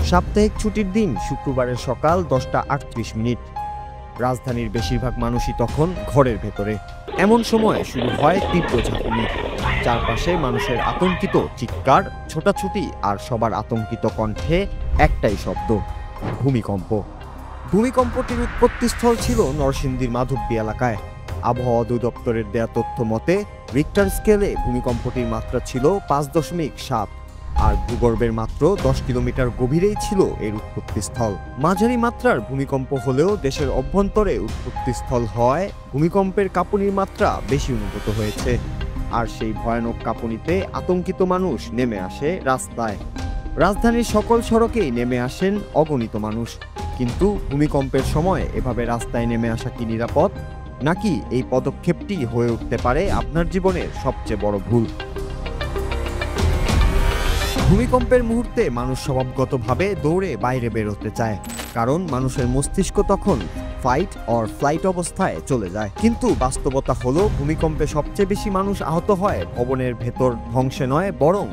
সাপ্তাহিক ছুটির দিন শুক্রবারের সকাল 10:38। রাজধানীর বেশিরভাগ মানুষই তখন ঘরের ভেতরে। এমন সময় শুরু হয় তীব্র ঝাঁকুনি। চারপাশে মানুষের আতঙ্কিত চিৎকার, ছোটাছুটি আর সবার আতঙ্কিত কণ্ঠে একটাই শব্দ, ভূমিকম্প। ভূমিকম্পটির উৎপত্তিস্থল ছিল নরসিংদীর মাধবদী এলাকায়। আবহাওয়া অধিদপ্তরের দেয়া তথ্য মতে রিক্টার স্কেলে ভূমিকম্পটির মাত্রা ছিল 5.7 আর ভূগর্ভের মাত্র 10 কিলোমিটার গভীরেই ছিল এর উৎপত্তিস্থল। মাঝারি মাত্রার ভূমিকম্প হলেও দেশের অভ্যন্তরে উৎপত্তিস্থল হওয়ায় ভূমিকম্পের কাঁপুনির মাত্রা বেশি অনুভূত হয়েছে। আর সেই ভয়ানক কাঁপুনিতে আতঙ্কিত মানুষ নেমে আসে রাস্তায়। রাজধানীর সকল সড়কেই নেমে আসেন অগণিত মানুষ। কিন্তু ভূমিকম্পের সময় এভাবে রাস্তায় নেমে আসা কি নিরাপদ, নাকি এই পদক্ষেপটি হয়ে উঠতে পারে আপনার জীবনের সবচেয়ে বড় ভুল? ভূমিকম্পের মুহূর্তে মানুষ স্বভাবগতভাবে দৌড়ে বাইরে বের হতে চায়, কারণ মানুষের মস্তিষ্ক তখন ফাইট অর ফ্লাইট অবস্থায় চলে যায়। কিন্তু বাস্তবতা হলো ভূমিকম্পে সবচেয়ে বেশি মানুষ আহত হয় ভবনের ভেতর ধ্বংসে নয়, বরং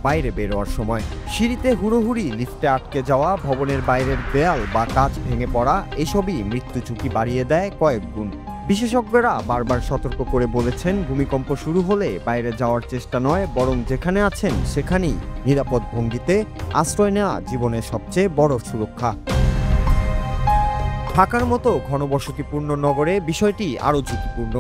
বাইরে বের হওয়ার সময়। সিঁড়িতে হুড়োহুড়ি, লিফটে আটকে যাওয়া, ভবনের বাইরের দেয়াল বা কাঁচ ভেঙে পড়া, এসবই মৃত্যু ঝুঁকি বাড়িয়ে দেয় কয়েক গুণ। বিশেষজ্ঞরা বারবার সতর্ক করে বলেছেন, ভূমিকম্প শুরু হলে বাইরে যাওয়ার চেষ্টা নয়, বরং যেখানে আছেন সেখানেই নিরাপদ ভঙ্গিতে আশ্রয় নেওয়া জীবনের সবচেয়ে বড় সুরক্ষা। ঢাকার মতো ঘনবসতিপূর্ণ নগরে বিষয়টি আরও ঝুঁকিপূর্ণ।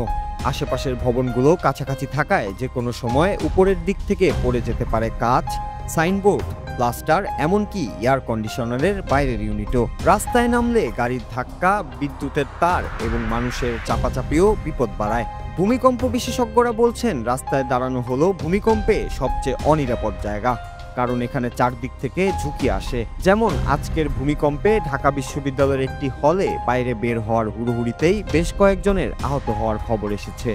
আশেপাশের ভবনগুলো কাছাকাছি থাকায় যে কোনো সময় উপরের দিক থেকে পড়ে যেতে পারে কাঁচ, সাইনবোর্ড, প্লাস্টার, এমনকি এয়ার কন্ডিশনারের বাইরের ইউনিটও। রাস্তায় নামলে গাড়ির ধাক্কা, বিদ্যুতের তার এবং মানুষের চাপাচাপিও বিপদ বাড়ায়। ভূমিকম্প বিশেষজ্ঞরা বলছেন, রাস্তায় দাঁড়ানো হলো ভূমিকম্পে সবচেয়ে অনিরাপদ জায়গা, কারণ এখানে চারদিক থেকে ঝুঁকি আসে। যেমন আজকের ভূমিকম্পে ঢাকা বিশ্ববিদ্যালয়ের একটি হলে বাইরে বের হওয়ার হুড়োহুড়িতেই বেশ কয়েকজনের আহত হওয়ার খবর এসেছে।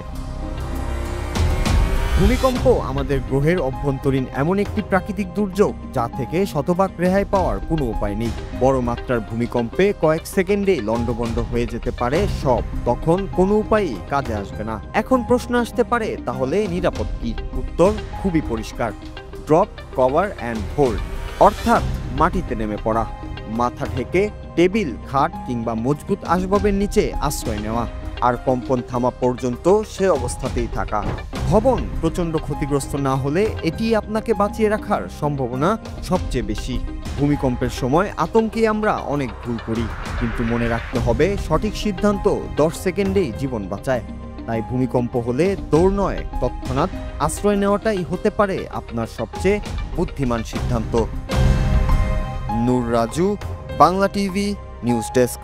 ভূমিকম্প আমাদের গ্রহের অভ্যন্তরীণ এমন একটি প্রাকৃতিক দুর্যোগ, যা থেকে শতভাগ রেহাই পাওয়ার কোনো উপায় নেই। বড় মাত্রার ভূমিকম্পে কয়েক সেকেন্ডে লণ্ডভণ্ড হয়ে যেতে পারে সব, তখন কোনো উপায়ই কাজে আসবে না। এখন প্রশ্ন আসতে পারে, তাহলে নিরাপদ কি? উত্তর খুবই পরিষ্কার, ড্রপ, কভার অ্যান্ড হোল্ড, অর্থাৎ মাটিতে নেমে পড়া, মাথা ঢেকে টেবিল, খাট কিংবা মজবুত আসবাবের নিচে আশ্রয় নেওয়া, আর কম্পন থামা পর্যন্ত সে অবস্থাতেই থাকা। ভবন প্রচণ্ড ক্ষতিগ্রস্ত না হলে এটি আপনাকে বাঁচিয়ে রাখার সম্ভাবনা সবচেয়ে বেশি। ভূমিকম্পের সময় আতঙ্কে আমরা অনেক ভুল করি, কিন্তু মনে রাখতে হবে, সঠিক সিদ্ধান্ত 10 সেকেন্ডেই জীবন বাঁচায়। তাই ভূমিকম্প হলে দৌড় নয়, তৎক্ষণাৎ আশ্রয় নেওয়াটাই হতে পারে আপনার সবচেয়ে বুদ্ধিমান সিদ্ধান্ত। Noor Raju, Bangla TV news desk.